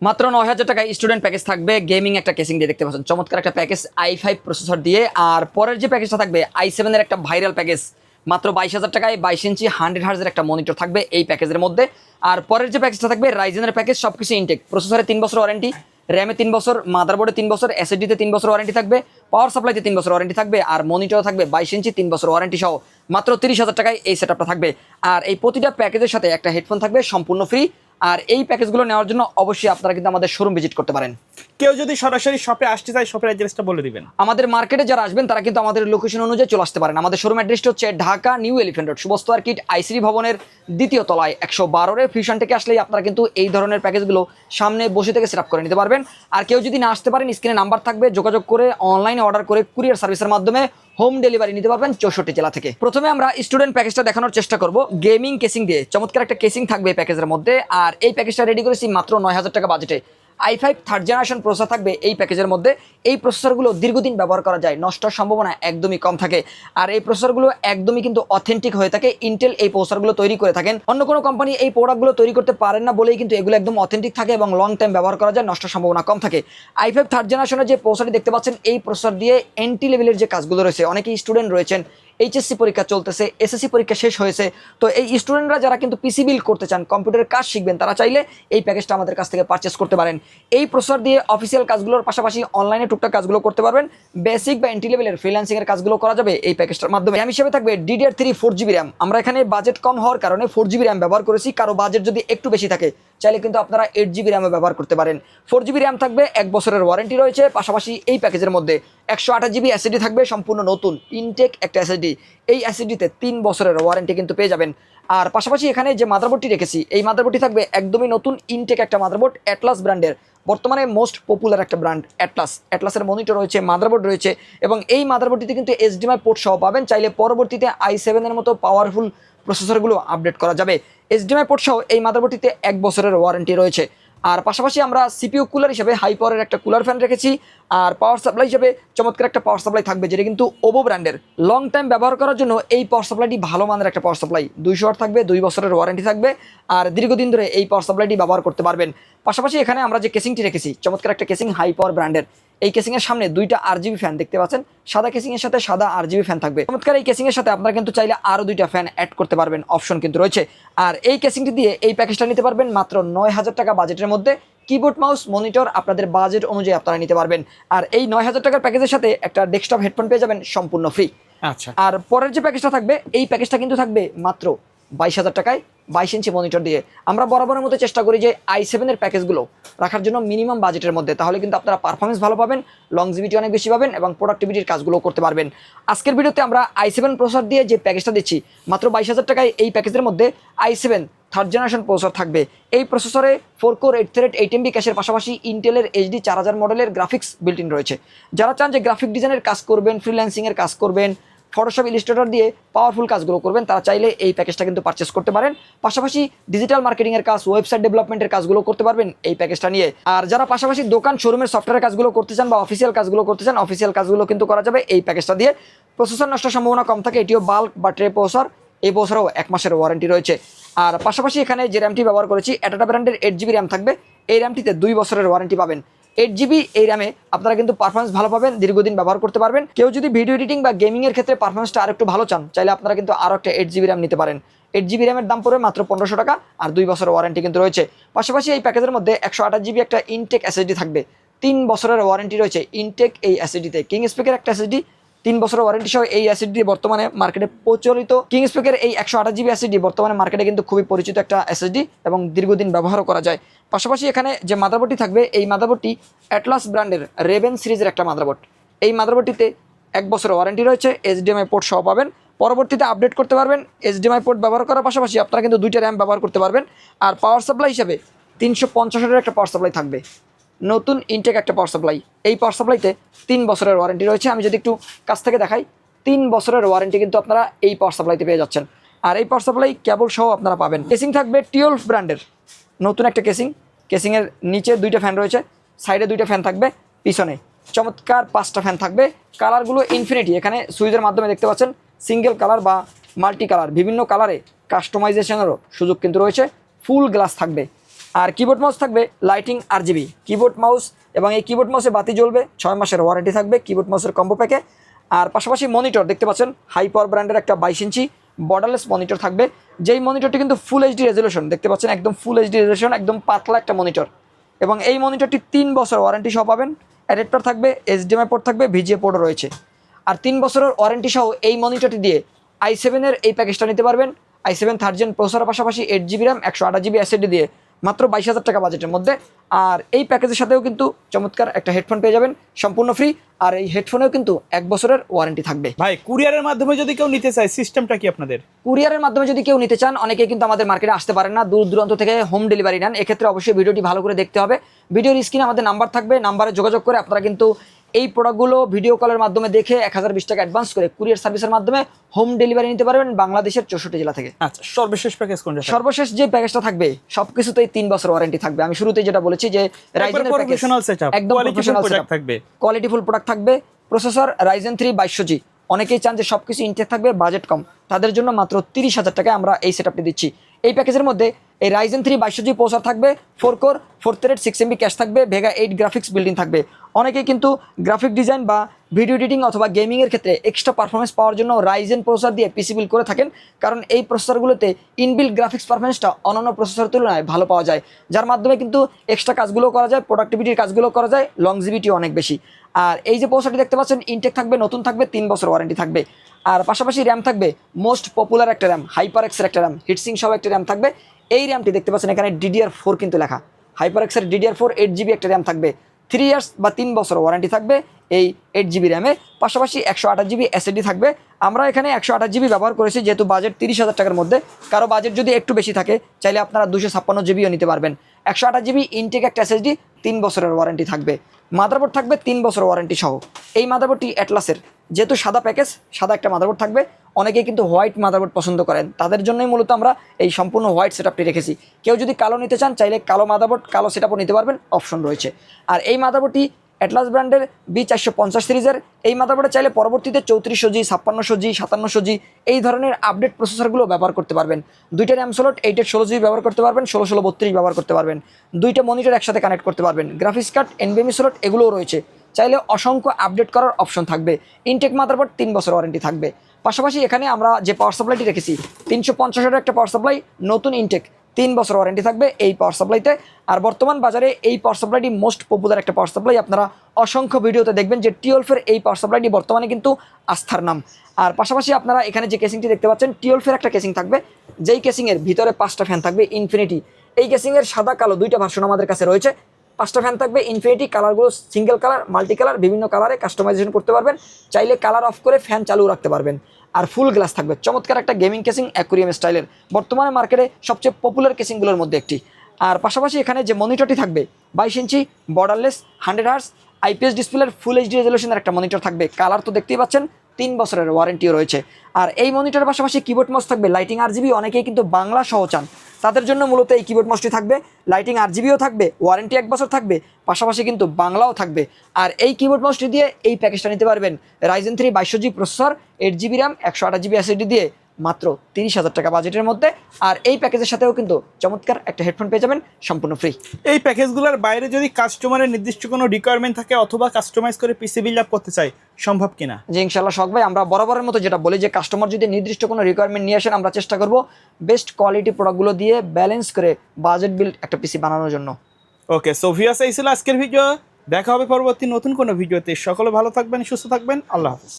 মাত্র ৯,০০০ টাকায় student package থাকবে, গেমিং একটা কেসিং দিয়ে দেখতে পাচ্ছেন, চমৎকার একটা প্যাকেজ i5 প্রসেসর দিয়ে। আর পরের যে প্যাকেজটা থাকবে i7 এর একটা ভাইরাল প্যাকেজ, মাত্র ২২,০০০ টাকায় ২২ ইঞ্চি 100 হার্জের একটা মনিটর থাকবে এই প্যাকেজের মধ্যে। আর পরের যে প্যাকেজটা থাকবে রাইজেনের প্যাকেজ, সবকিছু ইনটেক, প্রসেসরে 3 বছর ওয়ারেন্টি, র্যামে 3 বছর, মাদারবোর্ডে 3 বছর, এসএসডিতে 3 বছর ওয়ারেন্টি থাকবে, পাওয়ার সাপ্লাইতে 3 বছর ওয়ারেন্টি থাকবে, আর মনিটরও থাকবে ২২ ইঞ্চি 3 বছর ওয়ারেন্টি সহ। মাত্র ৩০,০০০ টাকায় এই সেটআপটা থাকবে। আর এই প্রতিটা প্যাকেজের সাথে একটা হেডফোন থাকবে সম্পূর্ণ ফ্রি। আর এই প্যাকেজগুলো নেওয়ার জন্য অবশ্যই আপনারা কিন্তু আমাদের শোরুম ভিজিট করতে পারেন। কেউ যদি সরাসরি শপে আসতে চায়, শপের অ্যাড্রেসটা বলে দিবেন। আমাদের মার্কেটে যারা আসবেন তারা কিন্তু আমাদের লোকেশন অনুযায়ী চলে আসতে পারেন। আমাদের শোরুম অ্যাড্রেসটা হচ্ছে Dhaka new elephant road, Shubhastu orchid ICD ভবনের ২য় তলায় ১১২ ফিউশন থেকে আসলেই আপনারা কিন্তু এই ধরনের প্যাকেজগুলো সামনে বসে থেকে সেট আপ করে নিতে পারবেন। আর কেউ যদি না আসতে পারেন, স্ক্রিনে নাম্বার থাকবে, যোগাযোগ করে অনলাইনে অর্ডার করে কুরিয়ার সার্ভিসের মাধ্যমে হোম ডেলিভারি নিতে পারবেন ৬৪ জেলা থেকে। প্রথমে আমরা স্টুডেন্ট প্যাকেজটা দেখানোর চেষ্টা করব গেমিং কেসিং দিয়ে। চমৎকার একটা কেসিং থাকবে প্যাকেজের মধ্যে। আর এই প্যাকেজটা রেডি করেছি মাত্র ৯,০০০ টাকা বাজেটে। i5 থার্ড জেনারেশন প্রসেসর থাকবে এই প্যাকেজের মধ্যে। এই প্রসেসরগুলো দীর্ঘদিন ব্যবহার করা যায়, নষ্টের সম্ভাবনা একদমই কম থাকে। আর এই প্রসেসরগুলো একদমই কিন্তু অথেন্টিক হয়ে থাকে। ইন্টেল এই প্রসেসরগুলো তৈরি করে থাকেন, অন্য কোনো কোম্পানি এই প্রোডাক্টগুলো তৈরি করতে পারেন না বলেই কিন্তু এগুলো একদম অথেন্টিক থাকে এবং লং টাইম ব্যবহার করা যায়, নষ্টের সম্ভাবনা কম থাকে। i5 থার্ড জেনারেশনের যে প্রসেসরটি দেখতে পাচ্ছেন, এই প্রসেসর দিয়ে এন্ট্রি লেভেলের যে কাজগুলো রয়েছে, অনেকেই স্টুডেন্ট রয়েছেন, এইচএসসি পরীক্ষা চলতেছে, এসএসসি পরীক্ষা শেষ হয়েছে, তো এই স্টুডেন্টরা যারা কিন্তু পিসি বিল্ড করতে চান, কম্পিউটারের কাজ শিখবেন, তারা চাইলে এই প্যাকেজটা আমাদের কাছ থেকে পারচেস করতে পারেন। এই প্রসেসর দিয়ে অফিসিয়াল কাজগুলোর পাশাপাশি অনলাইনে টুকটাক কাজগুলো করতে পারবেন। বেসিক বা এন্ট্রি লেভেলের ফ্রিল্যান্সিং এর কাজগুলো করা যাবে এই প্যাকেজটার মাধ্যমে। র্যাম হিসেবে থাকবে DDR3 4GB র্যাম। আমরা এখানে বাজেট কম হওয়ার কারণে 4GB র্যাম ব্যবহার করেছি। কারো বাজেট যদি একটু বেশি থাকে, চাইলে কিন্তু আপনারা 8GB র্যামও ব্যবহার করতে পারেন। 4GB র্যাম থাকবে, 1 বছরের ওয়ারেন্টি রয়েছে। পাশাপাশি এই প্যাকেজের মধ্যে 128GB এসএসডি থাকবে, সম্পূর্ণ নতুন ইনটেক একটা এসএসডি। এই এসএসডিতে 3 বছরের ওয়ারেন্টি কিন্তু পেয়ে যাবেন। আর পাশাপাশি এখানে যে মাদারবোর্ডটি রেখেছি, এই মাদারবোর্ডটি থাকবে একদমই নতুন ইনটেক একটা মাদারবোর্ড, অ্যাটলাস ব্র্যান্ডের, বর্তমানে মোস্ট পপুলার একটা ব্র্যান্ড অ্যাটলাসের মনিটর রয়েছে, মাদারবোর্ড রয়েছে, এবং এই মাদারবোর্ডটিতে কিন্তু HDMI পোর্ট সহ পাবেন। চাইলে পরবর্তীতে i7 এর মতো পাওয়ারফুল প্রসেসরগুলো আপডেট করা যাবে। HDMI পোর্ট সহ এই মাদারবোর্ডটিতে 1 বছরের ওয়ারেন্টি রয়েছে। আর পাশাপাশি আমরা সিপিইউ কুলার হিসেবে হাই পাওয়ারের একটা কুলার ফ্যান রেখেছি। আর পাওয়ার সাপ্লাই হিসেবে চমৎকার একটা পাওয়ার সাপ্লাই থাকবে, যেটা কিন্তু ওভো ব্র্যান্ডের। লং টাইম ব্যবহার করার জন্য এই পাওয়ার সাপ্লাইটি ভালো মানের একটা পাওয়ার সাপ্লাই, 200 ওয়াট থাকবে, 2 বছরের ওয়ারেন্টি থাকবে। আর দীর্ঘদিন ধরে এই পাওয়ার সাপ্লাইটি ব্যবহার করতে পারবেন। পাশাপাশি এখানে আমরা যে কেসিংটি রেখেছি, চমৎকার একটা কেসিং, হাই পাওয়ার ব্র্যান্ডের। এই কেসিংয়ের সামনে 2টা RGB ফ্যান দেখতে পাচ্ছেন, সাদা কেসিংয়ের সাথে সাদা RGB ফ্যান থাকবে। চমৎকার এই কেসিংয়ের সাথে আপনারা কিন্তু চাইলে আরও 2টা ফ্যান অ্যাড করতে পারবেন, অপশন কিন্তু রয়েছে। আর এই কেসিংটি দিয়ে এই প্যাকেজটা নিতে পারবেন মাত্র ৯,০০০ টাকা বাজেটের মধ্যে। কিবোর্ড মাউস মনিটর আপনাদের বাজেট অনুযায়ী আপনারা নিতে পারবেন। আর এই ৯,০০০ টাকার প্যাকেজের সাথে একটা ডেস্কটপ হেডফোন পেয়ে যাবেন সম্পূর্ণ ফ্রি। আচ্ছা, আর পরের যে প্যাকেজটা থাকবে, এই প্যাকেজটা কিন্তু থাকবে মাত্র ২২,০০০ টাকায় 22 ইঞ্চি মনিটর দিয়ে। আমরা বরাবরের মতো চেষ্টা করি যে i7 এর প্যাকেজগুলো রাখার জন্য মিনিমাম বাজেটের মধ্যে, তাহলে কিন্তু আপনারা পারফরমেন্স ভালো পাবেন, লংজিভিটি অনেক বেশি পাবেন এবং প্রোডাক্টিভিটির কাজগুলো করতে পারবেন। আজকের ভিডিওতে আমরা i7 প্রসেসর দিয়ে যে প্যাকেজটা দিচ্ছি, মাত্র 22,০০০ টাকায় এই প্যাকেজের মধ্যে i7 থার্ড জেনারেশন প্রসেসর থাকবে। এই প্রসেসরে 4 কোর 8 থ্রেড 8MB ক্যাশের পাশাপাশি ইন্টেলের HD 4000 মডেলের গ্রাফিক্স বিল্ট ইন রয়েছে। যারা চান যে গ্রাফিক ডিজাইনের কাজ করবেন, ফ্রিল্যান্সিংয়ের কাজ করবেন, ফটোশপ ইলাস্ট্রেটর দিয়ে পাওয়ারফুল কাজগুলো করবেন, তারা চাইলে এই প্যাকেজটা কিন্তু পারচেস করতে পারেন। পাশাপাশি ডিজিটাল মার্কেটিংয়ের কাজ, ওয়েবসাইট ডেভেলপমেন্টের কাজগুলো করতে পারবেন এই প্যাকেজটা নিয়ে। আর যারা পাশাপাশি দোকান শোরুমের সফটওয়্যারের কাজগুলো করতে চান বা অফিসিয়াল কাজগুলো করতে চান, অফিসিয়াল কাজগুলো কিন্তু করা যাবে এই প্যাকেজটা দিয়ে। প্রসেসর নষ্টের সম্ভাবনা কম থাকে, এটিও বাল্ক বা ট্রে প্রসেসর, এই বছরও 1 মাসের ওয়ারেন্টি রয়েছে। আর পাশাপাশি এখানে যে র্যামটি ব্যবহার করেছি, অ্যাটাটা ব্র্যান্ডের 8GB র্যাম থাকবে। এই র্যামটিতে 2 বছরের ওয়ারেন্টি পাবেন। 8GB এই র্যামে আপনারা কিন্তু পারফরমেন্স ভালো পাবেন, দীর্ঘদিন ব্যবহার করতে পারবেন। কেউ যদি ভিডিও এডিটিং বা গেমিংয়ের ক্ষেত্রে পারফরমেন্সটা আরেকটু ভালো চান, চাইলে আপনারা কিন্তু আরও একটা 8GB র্যাম নিতে পারেন। 8GB র্যামের দাম পড়বে মাত্র 1500 টাকা, আর 2 বছরের ওয়ারেন্টি কিন্তু রয়েছে। পাশাপাশি এই প্যাকেজের মধ্যে 128GB একটা ইনটেক এসএসডি থাকবে, 3 বছরের ওয়ারেন্টি রয়েছে ইনটেক এই এসএসডিতে। কিং স্পিকের একটা এসএসডি, 3 বছরের ওয়ারেন্টি সহ এই এসএসডি বর্তমানে মার্কেটে প্রচলিত। কিং স্পিকের এই 128GB এসএসডি বর্তমানে মার্কেটে কিন্তু খুবই পরিচিত একটা এসএসডি এবং দীর্ঘদিন ব্যবহারও করা যায়। পাশাপাশি এখানে যে মাদারবোর্ডটি থাকবে, এই মাদারবোর্ডটি অ্যাটলাস ব্র্যান্ডের রেভেন সিরিজের একটা মাদারবোর্ড। এই মাদারবোর্ডটিতে 1 বছরের ওয়ারেন্টি রয়েছে, HDMI পোর্ট সহ পাবেন। পরবর্তীতে আপডেট করতে পারবেন। HDMI পোর্ট ব্যবহার করার পাশাপাশি আপনারা কিন্তু 2টা র্যাম ব্যবহার করতে পারবেন। আর পাওয়ার সাপ্লাই হিসাবে 350 ওয়াটের একটা পাওয়ার সাপ্লাই থাকবে, নতুন ইনটেক একটা পাওয়ার সাপ্লাই। এই পাওয়ার সাপ্লাইতে 3 বছরের ওয়ারেন্টি রয়েছে। আমি যদি একটু কাছ থেকে দেখাই, 3 বছরের ওয়ারেন্টি কিন্তু আপনারা এই পাওয়ার সাপ্লাইতে পেয়ে যাচ্ছেন। আর এই পাওয়ার সাপ্লাই কেবল সহ আপনারা পাবেন। কেসিং থাকবে 12 ব্র্যান্ডের নতুন একটা কেসিং। কেসিংয়ের নিচে 2টা ফ্যান রয়েছে, সাইডে 2টা ফ্যান থাকবে, পিছনে চমৎকার 5টা ফ্যান থাকবে। কালারগুলো ইনফিনিটি, এখানে সুইচের মাধ্যমে দেখতে পাচ্ছেন সিঙ্গেল কালার বা মাল্টি কালার, বিভিন্ন কালারে কাস্টমাইজেশনেরও সুযোগ কিন্তু রয়েছে। ফুল গ্লাস থাকবে, আর কিবোর্ড মাউস থাকবে লাইটিং RGB কিবোর্ড মাউস, এবং এই কিবোর্ড মাউসে বাতি জ্বলবে, 6 মাসের ওয়ারেন্টি থাকবে কিবোর্ড মাউসের কম্বো প্যাকে। আর পাশাপাশি মনিটর দেখতে পাচ্ছেন হাই পাওয়ার ব্র্যান্ডের একটা 22 ইঞ্চি বর্ডারলেস মনিটর থাকবে, যেই মনিটরটি কিন্তু ফুল এইচডি রেজলিউশন দেখতে পাচ্ছেন, একদম ফুল এইচডি রেজলিউশন, একদম পাতলা একটা মনিটর। এবং এই মনিটরটি 3 বছর ওয়ারেন্টি সহ পাবেন। অ্যাডাপ্টার থাকবে, HDMI পোর্ট থাকবে, VGA পোর্টও রয়েছে। আর 3 বছরের ওয়ারেন্টি সহ এই মনিটরটি দিয়ে i7-এর এই প্যাকেজটা নিতে পারবেন। i7 থার্ড জেন প্রসেসরের পাশাপাশি 8GB RAM 128GB SSD দিয়ে মাত্র 22,000 টাকা বাজেটের মধ্যে। আর এই প্যাকেজের সাথেও কিন্তু চমৎকার একটা হেডফোন পেয়ে যাবেন সম্পূর্ণ ফ্রি। আর এই হেডফোনেও কিন্তু 1 বছরের ওয়ারেন্টি থাকবে। ভাই কুরিয়ারের মাধ্যমে যদি কেউ নিতে চায় সিস্টেমটা কি আপনাদের? কুরিয়ারের মাধ্যমে যদি কেউ নিতে চান, অনেকেই কিন্তু আমাদের মার্কেটে আসতে পারেন না, দূর দূরান্ত থেকে হোম ডেলিভারি নেন, এক্ষেত্রে অবশ্যই ভিডিওটি ভালো করে দেখতে হবে। ভিডিওর স্ক্রিনে আমাদের নাম্বার থাকবে, নাম্বারে যোগাযোগ করে আপনারা কিন্তু এই প্রোডাক্টগুলো ভিডিও কলের মাধ্যমে দেখে 1020 টাকা অ্যাডভান্স করে কুরিয়ার সার্ভিসের মাধ্যমে হোম ডেলিভারি নিতে পারবেন বাংলাদেশের 64 জেলা থেকে। আচ্ছা, সর্বশেষ প্যাকেজ কোনটা? সর্বশেষ যে প্যাকেজটা থাকবে সবকিছুতেই 3 বছর ওয়ারেন্টি থাকবে। আমি শুরুতেই যেটা বলেছি যে রাইজেনের প্যাকেজ প্রফেশনাল সেটআপ, একদম প্রফেশনাল প্রোডাক্ট থাকবে, কোয়ালিটিফুল প্রোডাক্ট থাকবে। প্রসেসর Ryzen 3 2200G, অনেকেই চান যে সবকিছু ইনটেক থাকবে, বাজেট কম, তাদের জন্য মাত্র 30,000 টাকায় আমরা এই সেটআপটি দিচ্ছি। এই প্যাকেজের মধ্যে এই Ryzen 3 2200G প্রসেসর থাকবে, 4 কোর 4 থ্রেড 6 MB ক্যাশ থাকবে, ভেগা 8 গ্রাফিক্স বিল্ডিং থাকবে। অনেকেই কিন্তু গ্রাফিক ডিজাইন বা ভিডিও এডিটিং অথবা গেমিংয়ের ক্ষেত্রে এক্সট্রা পারফরমেন্স পাওয়ার জন্য রাইজেন প্রসেসর দিয়ে পিসি বিল্ড করে থাকেন, কারণ এই প্রসেসরগুলোতে ইনবিল্ট গ্রাফিক্স পারফরমেন্সটা অন্যান্য প্রসেসরের তুলনায় ভালো পাওয়া যায়, যার মাধ্যমে কিন্তু এক্সট্রা কাজগুলো করা যায়, প্রোডাক্টিভিটির কাজগুলো করা যায়, লংজিভিটি অনেক বেশি। আর এই যে প্রসেসরটি দেখতে পাচ্ছেন ইনটেক থাকবে, নতুন থাকবে, 3 বছর ওয়ারেন্টি থাকবে। আর পাশাপাশি র্যাম থাকবে মোস্ট পপুলার একটা র্যাম, HyperX-এর একটা র্যাম, হিটসিং সহ একটা র্যাম থাকবে। এই র্যামটি দেখতে পাচ্ছেন এখানে DDR4 কিন্তু লেখা, HyperX-এর DDR4 8GB একটা র্যাম থাকবে, 3 ইয়ার্স বা 3 বছর ওয়ারেন্টি থাকবে এই 8GB র্যামে। পাশাপাশি 128GB SSD থাকবে। আমরা এখানে 128GB ব্যবহার করেছি যেহেতু বাজেট 30,000 টাকার মধ্যে। কারো বাজেট যদি একটু বেশি থাকে চাইলে আপনারা 256GBও নিতে পারবেন। 128GB ইনটেক একটা SSD, 3 বছরের ওয়ারেন্টি থাকবে। মাদারবোর্ড থাকবে 3 বছর ওয়ারেন্টি সহ। এই মাদারবোর্ডটি অ্যাটলাসের, যেহেতু সাদা প্যাকেজ, সাদা একটা মাদারবোর্ড থাকবে। অনেকেই কিন্তু হোয়াইট মাদারবোর্ড পছন্দ করেন, তাদের জন্যই মূলত আমরা এই সম্পূর্ণ হোয়াইট সেটআপটি রেখেছি। কেউ যদি কালো নিতে চান চাইলে কালো মাদারবোর্ড, কালো সেটআপও নিতে পারবেন, অপশন রয়েছে। আর এই মাদারবোর্ডটি অ্যাটলাস ব্র্যান্ডের B450 সিরিজের। এই মাদারবোর্ডে চাইলে পরবর্তীতে 3400G 5600G 5700G এই ধরনের আপডেট প্রসেসরগুলো ব্যবহার করতে পারবেন। 2টা র্যাম স্লট 8 16GB ব্যবহার করতে পারবেন, 16 32 ব্যবহার করতে পারবেন। 2টা মনিটর একসাথে কানেক্ট করতে পারবেন। গ্রাফিক্স কার্ড NVMe স্লট এগুলোও রয়েছে, চাইলে অসংখ্য আপডেট করার অপশন থাকবে। ইনটেক মাদারবোর্ড 3 বছর ওয়ারেন্টি থাকবে। পাশাপাশি এখানে আমরা যে পাওয়ার সাপ্লাইটি রেখেছি 350 একটা পাওয়ার সাপ্লাই, নতুন ইনটেক, 3 বছর ওয়ারেন্টি থাকবে এই পাওয়ার সাপ্লাইতে। আর বর্তমান বাজারে এই পাওয়ার সাপ্লাইটি মোস্ট পপুলার একটা পাওয়ার সাপ্লাই। আপনারা অসংখ্য ভিডিওতে দেখবেন যে টিওলফের এই পাওয়ার সাপ্লাইটি বর্তমানে কিন্তু আস্থার নাম। আর পাশাপাশি আপনারা এখানে যে কেসিংটি দেখতে পাচ্ছেন টিওলফের একটা কেসিং থাকবে, যেই কেসিংয়ের ভিতরে 5টা ফ্যান থাকবে ইনফিনিটি। এই কেসিংয়ের সাদা কালো 2টা ভার্সন আমাদের কাছে রয়েছে। 5টা ফ্যান থাকবে ইনফিনিটি, কালারগুলো সিঙ্গেল কালার, মাল্টি কালার, বিভিন্ন কালারে কাস্টমাইজেশন করতে পারবেন, চাইলে কালার অফ করে ফ্যান চালু রাখতে পারবেন। আর ফুল গ্লাস থাকবে, চমৎকার একটা গেমিং কেসিং, অ্যাকুরিয়াম স্টাইলের, বর্তমানে মার্কেটে সবচেয়ে পপুলার কেসিংগুলোর মধ্যে একটি। আর পাশাপাশি এখানে যে মনিটরটি থাকবে 22 ইঞ্চি বর্ডারলেস 100Hz IPS ডিসপ্লের ফুল HD রেজলিউশনের একটা মনিটর থাকবে। কালার তো দেখতেই পাচ্ছেন, 3 বছরের ওয়ারেন্টিও রয়েছে। আর এই মনিটরের পাশাপাশি কিবোর্ড মাউস থাকবে লাইটিং RGB, অনেকেই কিন্তু বাংলা সহ চান, তাদের জন্য মূলত এই কিবোর্ড মাউসটি থাকবে। লাইটিং RGBও থাকবে, ওয়ারেন্টি 1 বছর থাকবে, পাশাপাশি কিন্তু বাংলাও থাকবে। আর এই কিবোর্ড মাউসটি দিয়ে এই প্যাকেজটা নিতে পারবেন Ryzen 3 2200G processor, 8GB RAM 128GB SSD দিয়ে মাত্র 30,000 টাকা বাজেটের মধ্যে। আর এই প্যাকেজের সাথেও কিন্তু চমৎকার একটা হেডফোন পেয়ে যাবেন সম্পূর্ণ ফ্রি। এই প্যাকেজগুলোর বাইরে যদি কাস্টমারের নির্দিষ্ট কোনো রিকোয়ারমেন্ট থাকে অথবা কাস্টমাইজ করে পিসি বিল্ড আপ করতে চাই, সম্ভব কিনা? যে ইনশাল্লাহ শখ ভাই, আমরা বরাবরের মতো যেটা বলি যে কাস্টমার যদি নির্দিষ্ট কোনো রিকোয়ারমেন্ট নিয়ে আসেন, আমরা চেষ্টা করব বেস্ট কোয়ালিটি প্রোডাক্টগুলো দিয়ে ব্যালেন্স করে বাজেট বিল্ড একটা পিসি বানানোর জন্য। ওকে, সো ভিউয়ার্স, এই ছিল আজকের ভিডিও। দেখা হবে পরবর্তী নতুন কোনো ভিডিওতে। সকলে ভালো থাকবেন, সুস্থ থাকবেন, আল্লাহ হাফেজ।